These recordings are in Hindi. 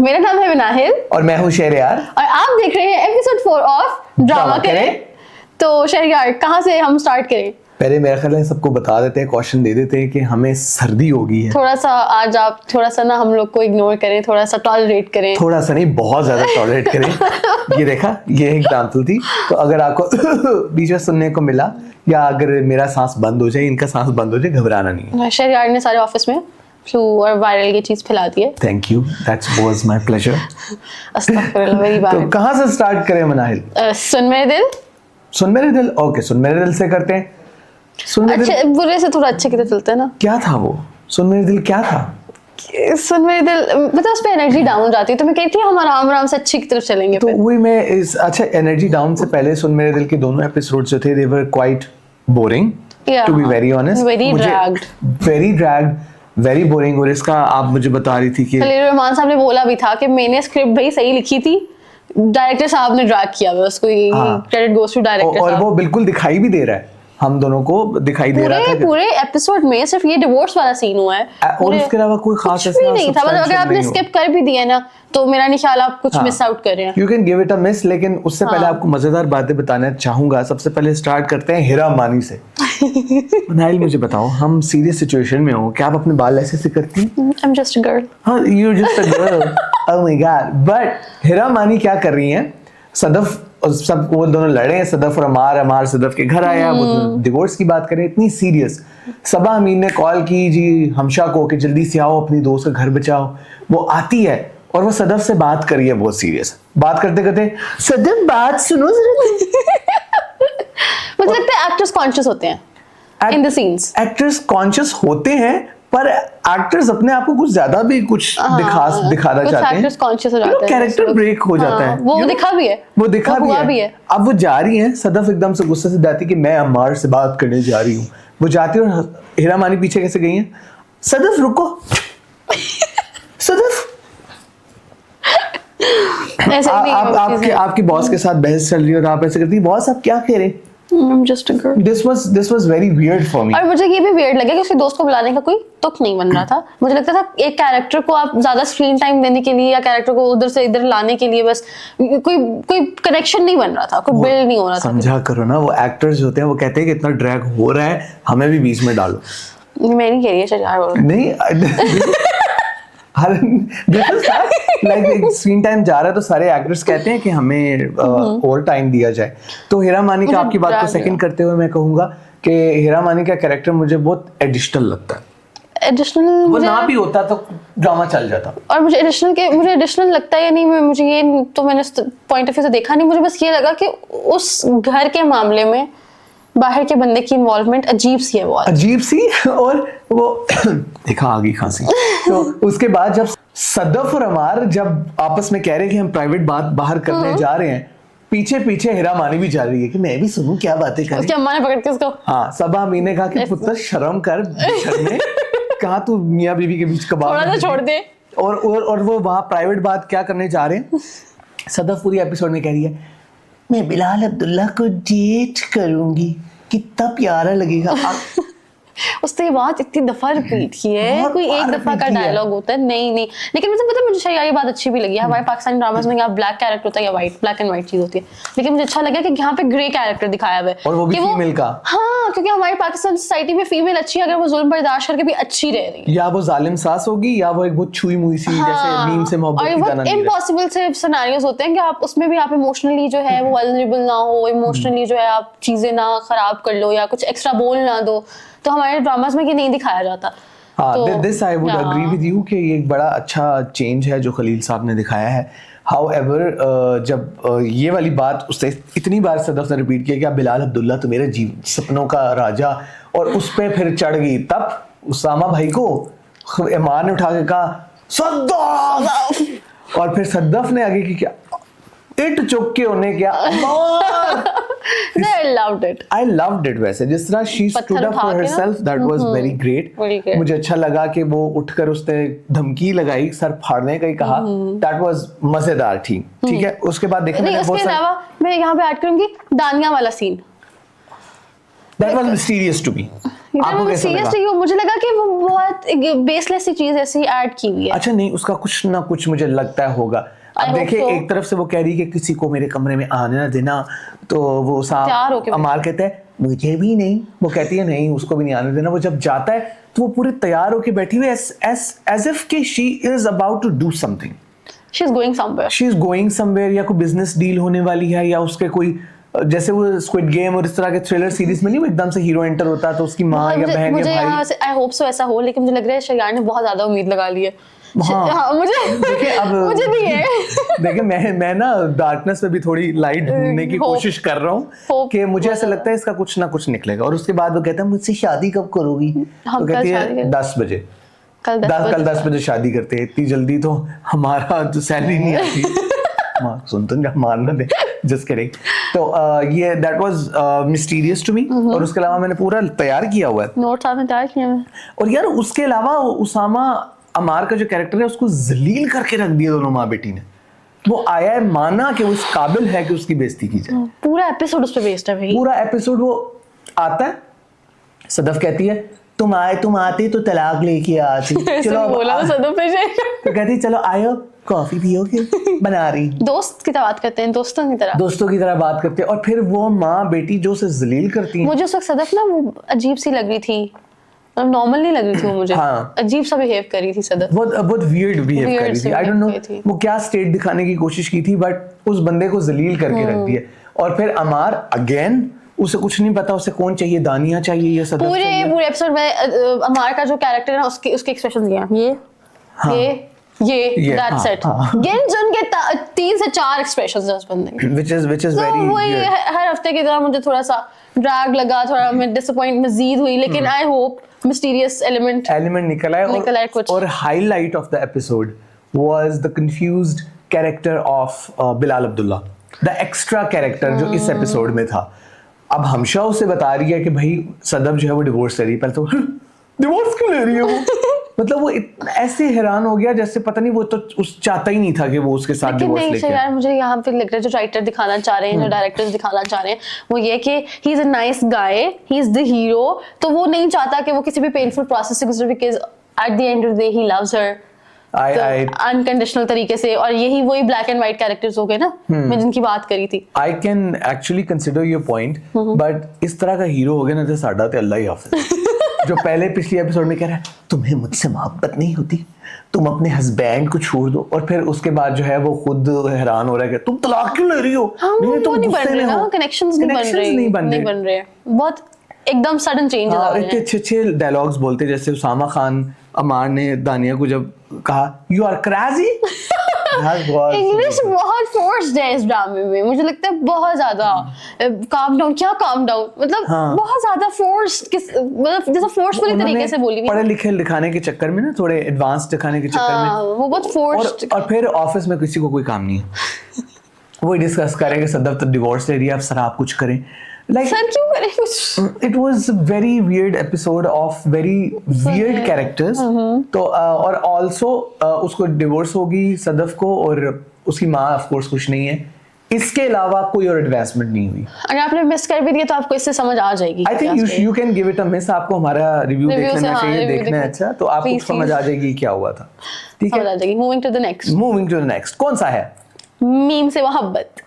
मेरा नाम है मनाहिल और मैं हूँ शहरयार और आप देख रहे हैं एपिसोड 4 ऑफ ड्रामा करें। तो शहरयार, कहाँ से हम स्टार्ट करें? पहले मेरा ख्याल है सबको बता देते हैं, कॉशन दे देते हैं कि हमें सर्दी हो गई है। थोड़ा सा आज आप थोड़ा सा ना हम लोग को इग्नोर करें, थोड़ा सा टॉलरेट करें। थोड़ा सा नहीं, बहुत ज्यादा टॉलरेट करें। ये देखा, ये एग्जाम्पल थी। तो अगर आपको बीच में सुनने को मिला या अगर मेरा सांस बंद हो जाए, इनका सांस बंद हो जाए, घबराना नहीं है। शहरयार ने सारे ऑफिस में फ्लू और वायरल की चीज फैला दी है। Thank you, that's was my pleasure. अस्तगफुरुल्लाह, वेरी बैड। तो कहाँ से स्टार्ट करें मनाहिल? सुन मेरे दिल। सुन मेरे दिल, ओके, सुन मेरे दिल से करते हैं। सुन मेरे अच्छे बुरे से थोड़ा अच्छे की तरफ चलते हैं ना। क्या था वो? सुन मेरे दिल क्या था? सुन मेरे दिल मतलब उस पे एनर्जी डाउन जाती है, तो मैं कहती हूँ हम आराम आराम से अच्छी की तरफ चलेंगे। तो वही मैं इस अच्छा एनर्जी डाउन से पहले सुन मेरे दिल के दोनों एपिसोड जो थे, they were quite boring to be very honest. Very dragged, very boring. और इसका आप मुझे बता रही थी कि खलील रहमान साहब ने बोला भी था कि मैंने स्क्रिप्ट भाई सही लिखी थी, डायरेक्टर साहब ने ड्रैग किया हुआ उसको। क्रेडिट गोस टू डायरेक्टर और साहब। वो बिल्कुल दिखाई भी दे रहा है, हम दोनों को दिखाई दे रहा था। पूरे एपिसोड में सिर्फ ये डिवोर्स वाला सीन हुआ है और उसके अलावा कोई खास ऐसा नहीं था। मतलब अगर आपने स्किप कर भी दिया ना तो मेरा नहीं ख्याल आप कुछ मिस आउट कर रहे हैं। You can give it a miss. लेकिन उससे पहले आपको मजेदार बातें बताना चाहूंगा। सबसे पहले स्टार्ट करते हैं हीरा मानी से। मनाहिल, मुझे बताओ, हम सीरियस सिचुएशन में हो, क्या आप अपने बाल ऐसे करती हैं? I am just a girl. हाँ, you just a girl. Oh my god. But Heera Mani क्या कर रही हैं? सदफ और सब वो दोनों लड़े हैं, सदफ और अमार सदफ के घर आया, वो डिवोर्स की बात करें, इतनी सीरियस। सबा अमीन ने कॉल की जी हमशा को कि जल्दी से आओ, अपनी दोस्त का घर बचाओ। वो आती है और वो सदफ से बात करी है बहुत सीरियस। बात करते करते, सदफ बात सुनो जरा। मुझे लगता है एक्टर्स कॉन्शियस होते हैं in the scenes. Actors conscious होते हैं, पर एक्टर्स अपने आप को कुछ ज्यादा भी कुछ दिखाना चाहते हैं। एक्टर्स कॉन्शियस हो जाते हैं, कैरेक्टर ब्रेक हो जाता है। वो दिखा भी है, वो दिखा भी है। अब वो जा रही है, सदफ एकदम से गुस्से से जाती है कि मैं अम्मार से बात करने जा रही हूँ। वो जाती है और हीरा मानी पीछे कैसे गई है? सदफ रुको। सदफ आपकी बॉस के साथ बहस चल रही है और आप ऐसे करती है, बॉस आप क्या कह रहे हैं? I'm just a girl. This was very weird for me. और मुझे ये भी weird लगा कि उसके दोस्त को बुलाने का कोई तुक नहीं बन रहा था। मुझे लगता था एक कैरेक्टर को आप ज्यादा स्क्रीन टाइम देने के लिए या कैरेक्टर को उधर से इधर लाने के लिए बस कोई कनेक्शन नहीं बन रहा था, कोई बिल्ड नहीं हो रहा था। समझा करो ना, वो एक्टर्स होते हैं, वो कहते हैं कि इतना ड्रैग हो रहा है, हमें भी बीच में डालो। मैं नहीं कह रही है शहरयार, नहीं लाइक स्क्रीन टाइम जा रहा है तो सारे एक्टर्स कहते हैं कि हमें और टाइम दिया जाए। तो हीरा मानी का आपकी बात को सेकंड करते हुए मैं कहूंगा कि हीरा मानी का कैरेक्टर मुझे बहुत एडिशनल लगता है। एडिशनल वो ना भी होता तो ड्रामा चल जाता। और मुझे एडिशनल लगता है या नहीं, मुझे ये तो मैंने पॉइंट ऑफ व्यू से देखा नहीं। मुझे बस ये लगा कि उस घर के मामले में बाहर के बंदे की इन्वॉल्वमेंट अजीब सी है, बहुत अजीब सी। और वो देखा आ गई खांसी। तो उसके बाद जब सदफ और अमार जब आपस में कह रहे हैं कि हम प्राइवेट बात बाहर करने जा रहे हैं, पीछे पीछे हीरा मानी भी जा रही है कि मैं भी सुनूं क्या बातें कर रही है। उसकी अम्मा ने पकड़ के उसको, हाँ, सबा अमीन ने कहा कि पुत्र शर्म कर, शर्म कहा तू मियां बीवी के बीच कबाब थोड़ा सा छोड़ दे। और वो वहां प्राइवेट बात क्या करने जा रहे हैं? सदफ पूरी एपिसोड में कह रही है मैं बिलाल अब्दुल्ला को डेट करूंगी, कितना प्यारा लगेगा। उसने ये बात इतनी दफा रिपीट की है, कोई एक दफा का डायलॉग होता है। नहीं लेकिन मुझे पता है, मुझे शायद ये बात अच्छी भी लगी। हमारे पाकिस्तानी ड्रामास में यहाँ ब्लैक कैरेक्टर होता है या ब्लैक एंड व्हाइट चीज होती है, लेकिन मुझे अच्छा लगा कि यहाँ पे ग्रे कैरेक्टर दिखाया हुआ है, और वो भी फीमेल का। हाँ, क्योंकि हमारी पाकिस्तान सोसाइटी में फीमेल अच्छी है अगर वो जुल्म बर्दाश्त करके भी अच्छी रह रही है, या वो जालिम सास होगी या वो एक बहुत छुई मुई सी जैसे मीम से मोहब्बत की तरह नहीं। इम्पॉसिबल से सिनेरियोज होते हैं कि आप उसमें भी आप इमोशनली जो है वो वल्नरेबल ना हो, इमोशनली जो है आप चीजें ना खराब कर लो या कुछ एक्स्ट्रा बोल ना दो। तो हमारे ड्रामास में ये नहीं दिखाया जाता। हाँ, this I would agree with you कि ये एक बड़ा अच्छा चेंज है जो खलील साहब ने दिखाया है। हाउएवर जब ये वाली बात उसने इतनी बार सदफ ने रिपीट किया कि आप बिलाल अब्दुल्ला तो मेरे सपनों का राजा, और उस पे फिर चढ़ गई, तब उसामा भाई को ईमान ने उठा के कहा सद्दाफ, और फिर सद्दाफ ने आगे की क्या इट चुक के उन्हें क्या I loved it वैसे जिस तरह she stood up for herself, that was very great। मुझे अच्छा लगा कि वो उठकर उसने धमकी लगाई, सर फाड़ने का ही कहा, that was मजेदार थी। ठीक है, उसके बाद देखने में उसके अलावा मैं यहाँ पे ऐड करूंगी दानिया वाला scene. That was mysterious to me। आपको कैसा लगा? सीरियसली मुझे लगा कि वो बहुत बेसलेस सी चीज ऐसी ऐड की हुई है। अच्छा नहीं, उसका कुछ ना कुछ मुझे लगता है होगा। अब देखिए, एक तरफ से वो कह रही है कि किसी को मेरे कमरे में आने ना देना, तो वो अमार कहता है मुझे भी नहीं, वो कहती है नहीं उसको भी नहीं आने देना। वो जब जाता है तो वो पूरे तैयार होके बैठी हुई as if कि she is about to do something, she is going somewhere या कोई बिजनेस डील होने वाली है, या उसके कोई जैसे वो स्क्विड गेम और इस तरह के थ्रिलर सीरीज में नहीं, वो एकदम से हीरो एंटर होता है तो उसकी माँ या बहन या भाई। आई होप सो ऐसा हो, लेकिन मुझे लग रहा है शयान ने बहुत ज्यादा उम्मीद लगा ली है। हाँ, मुझे नहीं है। देखिए मैं ना डार्कनेस में भी थोड़ी लाइट ढूंढने की कोशिश कर रहा हूँ कि मुझे ऐसा लगता है इसका कुछ ना कुछ निकलेगा। और उसके बाद वो कहता है मुझसे शादी कब करोगी, तो कहती है 10 बजे, कल 10 बजे शादी करते हैं। इतनी जल्दी तो हमारा जो सैलरी नहीं आती। सुन तो मारना दे, जस्ट किडिंग। तो ये that was mysterious to me. और उसके अलावा मैंने पूरा तैयार किया हुआ है, नोट्स आपने तैयार किए हैं। और यार उसके अलावा उसामा अमार का जो कैरेक्टर है उसको जलील करके रख दिया दोनों माँ बेटी ने। वो आया है माना कि वो इस काबिल है कि उसकी बेइज्जती की जाए। पूरा एपिसोड उस पे बेस्ड है भाई। पूरा एपिसोड वो आता है, सदफ कहती है तुम आते तो तलाक लेके आती। चलो बोला तो सदफ पे तो कहती चलो आयो कॉफी पियोगे, बना रही। दोस्त की तरह बात करते हैं, दोस्तों की तरह बात करते हैं। और फिर वो माँ बेटी जो उसे जलील करती है। मुझे उस वक्त सदफ ना वो अजीब सी लग रही थी, नॉर्मल नहीं लग रही थी वो मुझे। हाँ। अजीब सा बिहेव कर रही थी सदफ, बहुत वियर्ड बिहेव कर रही थी। आई डोंट नो वो क्या स्टेट दिखाने की कोशिश की थी, बट उस बंदे को जलील करके रख दिया। और फिर अमार अगेन, उसे कुछ नहीं पता उसे कौन चाहिए, दानिया चाहिए या सदफ चाहिए। पूरे एपिसोड में अमार का जो कैरेक्टर है उसके एक्सप्रेशंस ये that's it। गिन चुन के 3 से 4 एक्सप्रेशंस है उस बंदे के, which is very वही हर हफ्ते की तरह मुझे थोड़ा सा ड्रैग लगा, थोड़ा मैं डिसअपॉइंट मजीद हुई, लेकिन आई होप मिस्टीरियस एलिमेंट निकला है कुछ। और highlight of the episode was the confused character of Bilal Abdullah, the extra character जो इस एपिसोड में था। अब हमशा उसे बता रही है कि भाई सदफ जो है वो डिवोर्स ले रही है। पहले तो डिवोर्स क्यों ले रही है वो? मतलब वो ऐसे हैरान हो गया जैसे पता नहीं वो तो उस चाहता ही नहीं था कि वो उसके साथ डिवोर्स लेके। यार मुझे यहाँ पे लग रहा है जो राइटर दिखाना चाह रहे हैं, जो डायरेक्टर्स दिखाना चाह रहे हैं, वो ये कि he is a nice guy, he is the hero. तो वो नहीं चाहता कि वो किसी भी पेनफुल प्रोसेस से गुजरे, because at the end of the day he loves her unconditional तरीके से। और यही वही ब्लैक एंड व्हाइट कैरेक्टर्स हो गए ना मैं जिनकी बात करी थी। I can actually consider your point, but इस तरह का हीरो हो गया ना तो साडा ते अल्लाह ही हाफिज। जो पहले पिछली एपिसोड में कह रहा है तुम्हें मुझसे मोहब्बत नहीं होती, तुम अपने हस्बैंड को छोड़ दो, और फिर उसके बाद जो है वो खुद हैरान हो रहा है कि तुम तलाक क्यों ले रही हो? तुम नहीं बन रहे ना, कनेक्शंस नहीं बन रहे, बहुत एकदम सडन चेंजेस आ रहे हैं। इतने अच्छे डायलॉग्स बोलते, जैसे उसामा खान अमार ने दानिया को जब कहा यू आर क्रेजी। इंग्लिश बहुत फोर्स्ड है इस ड्रामे में, मुझे लगता है बहुत ज्यादा। काम डाउन, क्या काम डाउन, मतलब बहुत ज्यादा फोर्स्ड, मतलब जैसे फोर्सफुली तरीके से बोली। पढ़े लिखे दिखाने के चक्कर में ना, थोड़े एडवांस दिखाने के चक्कर में वो बहुत फोर्स्ड। और फिर ऑफिस में किसी को कोई काम नहीं है, वो डिस्कस करें कि सदफ तो डिवोर्स ले रही है, अब सर आप कुछ करें। Like, सर क्यों करें कुछ? It was a very weird episode of very weird characters। तो और also उसको डिवोर्स होगी सदफ को, और उसकी माँ ऑफ कोर्स कुछ नहीं है। इसके अलावा कोई और एडवांसमेंट नहीं हुई। अगर आपने मिस कर भी दिया तो आपको इससे समझ आ जाएगी। I think you can give it a miss। आपको हमारा रिव्यू देख लेना चाहिए, देखना है अच्छा, तो आपको समझ आ जाएगी क्या हुआ था। ठीक है, समझ आ जाएगी। Moving to the next। कौन सा है? मीम से मोहब्बत।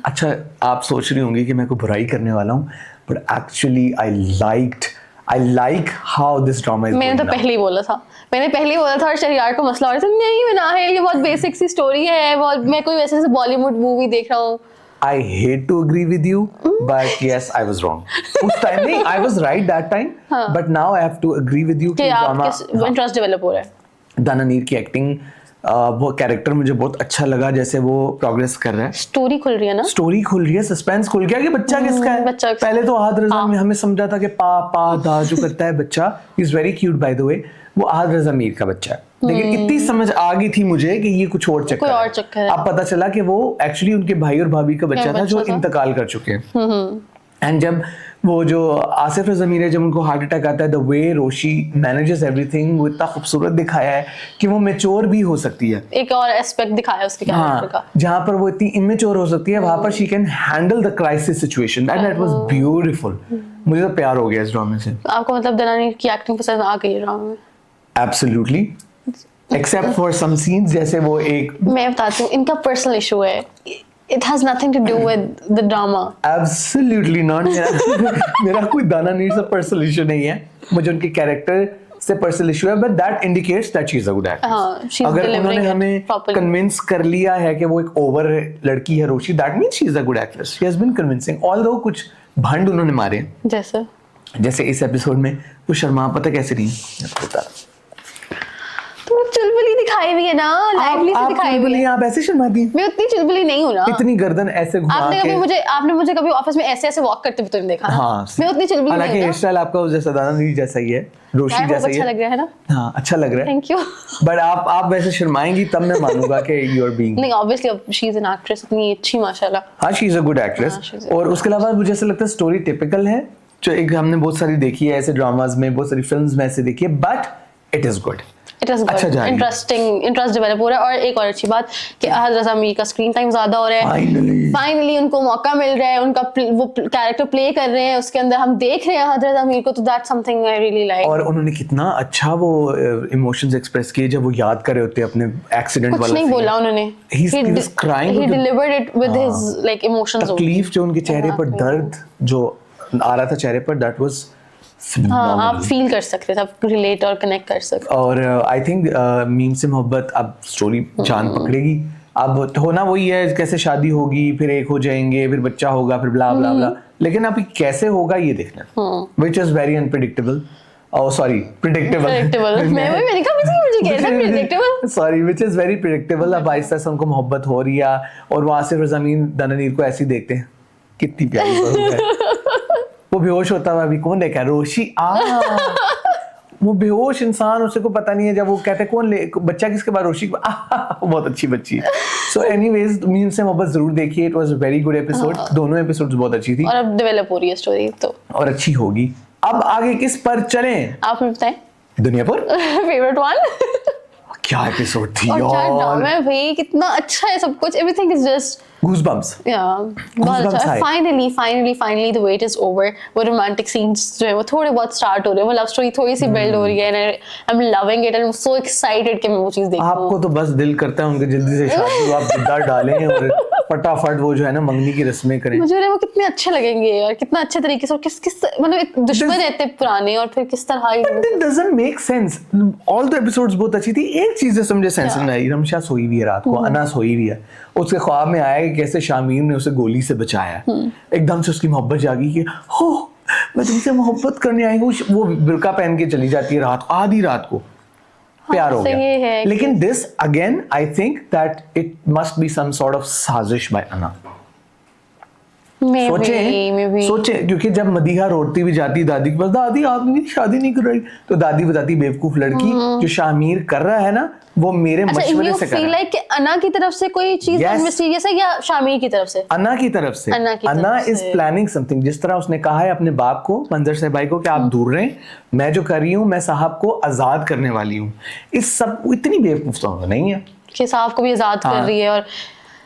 अच्छा, आप सोच रही होंगी कि मैं कोई बुराई करने वाला हूँ, but actually I like how this drama is. मैंने तो पहले ही बोला था और शहरियार को मसला हो रहा था, नहीं बना है, ये बहुत बेसिक सी स्टोरी है, बहुत मैं कोई वैसे बॉलीवुड मूवी देख रहा हूँ। I hate to agree with you, but yes, I was wrong. उस टाइम नहीं, I was right that time, but now I have to agree with you कि आपके इंटरेस्ट डेवलप हो रहा है। दानानीर की एक्टिंग, वो कैरेक्टर मुझे बहुत अच्छा लगा, जैसे वो प्रोग्रेस कर रहा है। स्टोरी खुल रही है, सस्पेंस खुल गया कि बच्चा किसका है। पहले तो आहद रजा में हमें समझा था कि पा दा जो करता है बच्चा, is very cute by the way, वो आहद रजा मीर का बच्चा है। लेकिन इतनी समझ आ गई थी मुझे कि ये कुछ और चक्कर है। अब पता चला कि वो एक्चुअली उनके भाई और भाभी का बच्चा था जो इंतकाल कर चुके हैं। एंड जब वो जो आसिफ ज़मीर है, जब उनको हार्ट अटैक आता है, the way Roshi manages everything, वो इतना खूबसूरत दिखाया है कि वो मेच्योर भी हो सकती है। एक और एस्पेक्ट दिखाया उसके कैरेक्टर का, जहाँ पर वो इतनी इमेच्योर हो सकती है, वहां पर she can handle the crisis situation, that was beautiful. मुझे तो प्यार हो गया इस ड्रामे से। आपको मतलब दलानी की एक्टिंग पसंद आ गई ड्रामे में? Absolutely, except for some scenes, जैसे वो एक, मैं बताती हूँ, इनका पर्सनल इशू है, it has nothing to do with the drama. Absolutely not. मेरा कोई दाना नीर से पर्सनल इशू नहीं है, मुझे उनके कैरेक्टर से पर्सनल इशू है, but that indicates that she is a good actress. अगर उन्होंने हमें कन्विंस कर लिया है कि वो एक ओवर लड़की है Roshi, that means she is a good actress. She has been convincing, although कुछ भंड उन्होंने मारे, जैसे इस एपिसोड में वो शर्मा, पता कैसे रही है, तो चुलबुली दिखाई हुई है ना, लाइवली से दिखाई हुई है। आप ऐसे शर्माती हैं? मैं उतनी चुलबुली नहीं हूँ ना, इतनी गर्दन ऐसे घुमा के। आपने मुझे कभी ऑफिस में ऐसे वॉक करते हुए तो नहीं देखा। हाँ, मैं उतनी चुलबुली नहीं हूँ। हालांकि हेयर स्टाइल आपका जैसा दाना नहीं जैसा ही है, रोशी जैसा ही अच्छा लग रहा है ना। हाँ, अच्छा लग रहा है, थैंक यू। बट आप वैसे शर्माएंगी तब मैं मानूंगा कि यू आर बीइंग। नहीं, obviously she is an actress, इतनी अच्छी माशाल्लाह। हाँ, she is a good actress. और उसके अलावा मुझे ऐसा लगता है स्टोरी टिपिकल है, जो एक हमने बहुत सारी देखी है ऐसे ड्रामास में, बहुत सारी फिल्म्स में ऐसे देखी है, but it is good. It was good, interesting, interest develop हो रहा है। और एक और अच्छी बात कि हज़रत ज़मीर का स्क्रीन टाइम ज्यादा हो रहा है, फाइनली उनको मौका मिल रहा है, उनका वो कैरेक्टर प्ले कर रहे हैं, उसके अंदर हम देख रहे हैं हज़रत ज़मीर को, तो that's something I really like. और उन्होंने कितना अच्छा वो इमोशंस एक्सप्रेस किए जब वो याद कर रहे होते हैं अपने एक्सीडेंट वाला। कुछ नहीं बोला उन्होंने, he was crying, he delivered it with his like emotions। तकलीफ जो उनके चेहरे पर, दर्द जो आ रहा था चेहरे पर, दैट वाज हाँ, आप फील कर सकते थे, आप रिलेट और कनेक्ट कर सकते। और आई थिंक मीम से मोहब्बत अब स्टोरी जान पकड़ेगी। अब होना वही है, कैसे शादी होगी, फिर एक हो जाएंगे, फिर बच्चा होगा, फिर ब्ला ब्ला ब्ला, लेकिन अभी कैसे होगा ये देखना, which is very unpredictable. Oh, sorry, predictable. मैंने कहा मुझे कैसा predictable? Sorry, which is very predictable। अब आहिस्ता से उनको मोहब्बत हो रही है, और वो आसिफ ज़मीर दानानीर को ऐसे ही देखते हैं, कितनी प्यारी बहू है। वो बेहोश होता हुआ अभी कौन देखा, रोशी वो बेहोश इंसान, उसे को पता नहीं है, जब वो कहते हैं कौन ले बच्चा किसके बाद, रोशी बहुत अच्छी बच्ची है। सो एनीवेज, मीम से मोहब्बत जरूर देखिए, it was a very good episode. दोनों एपिसोड्स बहुत अच्छी थी, और अब डेवलप हो रही है स्टोरी तो, और अच्छी होगी। अब आगे किस पर चलें, आप बताएं। Duniyapur favourite one. क्या एपिसोड थी और क्या ड्रामा है भाई, कितना अच्छा है सब कुछ, एवरीथिंग इज जस्ट गूज़बम्प्स। बहुत अच्छा। Finally the wait is over. वो रोमांटिक सीन्स जो है वो थोड़े बहुत स्टार्ट हो रहे हैं, वो लव स्टोरी थोड़ी सी बिल्ड हो रही है, and I am loving it, and I am so excited कि मैं वो चीज देखूं। आपको तो बस दिल करता है उनके जल्दी से शादी हो, आप जिद्दा डालें और फटाफट वो जो है ना मंगनी की रस्में करें। मुझे वो कितने अच्छे लगेंगे यार, कितना अच्छे तरीके से, और किस मतलब दुश्मन रहते पुराने, और फिर किस तरह it doesn't make sense. All the episodes बहुत अच्छी थी, एक चीज समझे सेंस नहीं आई। रमशा सोई हुई है रात को, अना सोई हुई है, उसके ख्वाब में आया कि कैसे शामीर ने उसे गोली से बचाया, एकदम से उसकी मोहब्बत जागी कि हो मैं तुमसे मोहब्बत करने आई हूँ। वो बुर्का पहन के चली जाती है रात को, आधी रात को, प्यार हो गया। लेकिन this again I think that it must be some sort of साजिश बाय अना। सोचे क्योंकि जब मदीहा रोती हुई जाती दादी के पास, दादी आप मेरी शादी नहीं कर रही, तो दादी बताती बेवकूफ लड़की, जो शामीर कर रहा है ना वो मेरे मशवरे से कर रहा है। लाइक अना की तरफ से कोई चीज मिस्टीरियस है या शामीर की तरफ से? अना की तरफ से। अना इज प्लानिंग समथिंग, जिस तरह उसने कहा है अपने बाप को, मंजर से भाई को, कि आप दूर रहें, मैं जो कर रही हूँ मैं साहब को आजाद करने वाली हूँ। इस सब इतनी बेवकूफ तो नहीं है कि साहब को भी आजाद कर रही है। और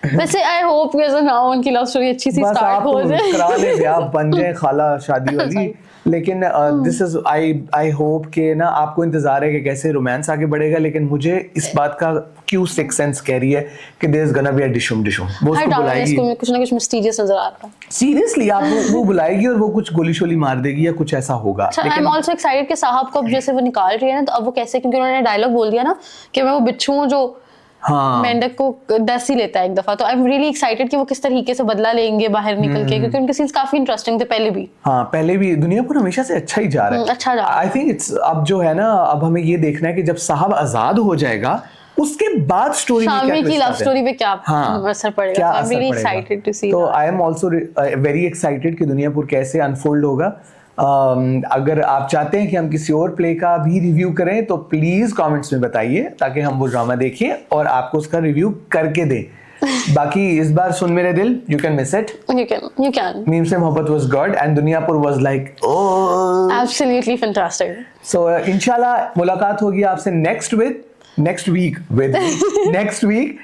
वैसे आई होप कि नाउ उनकी लव स्टोरी अच्छी सी स्टार्ट हो जाए, करा ले ब्याह, बन जाए खाला शादी वाली। लेकिन दिस इज आई होप कि ना आपको इंतजार है कि कैसे रोमांस आगे बढ़ेगा, लेकिन मुझे इस बात का क्यों सिक्स सेंस कह रही है कि there is gonna be a डिशुम वो उसको बुलाएगी, कुछ ना कुछ मिस्टीरियस नजर आ रहा है। सीरियसली आप वो बुलाएगी और वो कुछ गोली शोली मार देगी या कुछ ऐसा होगा। आई एम आल्सो एक्साइटेड कि साहब को अब जैसे वो निकाल रही है ना, तो अब वो कैसे, क्योंकि उन्होंने डायलॉग बोल दिया ना कि मैं वो बिच्छू हूं जो मेंढक को डस ही लेता है एक दफा, तो आई एम रियली एक्साइटेड कि वो किस तरीके से बदला लेंगे बाहर निकल के, क्योंकि उनके सीन्स काफी इंटरेस्टिंग थे पहले भी। हाँ, पहले भी दुनियापुर हमेशा से अच्छा ही जा रहा है, अच्छा जा रहा है। आई थिंक इट्स अब जो है ना, अब हमें ये देखना है कि जब साहब आजाद हो जाएगा उसके बाद स्टोरी में क्या की लव स्टोरी पे क्या असर पड़ेगा। I am really excited to see. तो I am also very excited कि दुनियापुर कैसे अनफोल्ड होगा। अगर आप चाहते हैं कि हम किसी और प्ले का भी रिव्यू करें तो प्लीज कमेंट्स में बताइए, ताकि हम वो ड्रामा देखें और आपको उसका रिव्यू करके दें। बाकी इस बार सुन मेरे दिल, you can miss it. You can. नीम से मोहब्बत was good and Duniyapur was like oh. Absolutely fantastic. So इंशाल्लाह मुलाकात होगी आपसे next week next week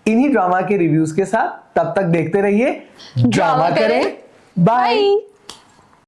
इन्हीं ड्रामा के रिव्यूज के साथ. तब तक देखते रहिए ड्रामा करें. बाय.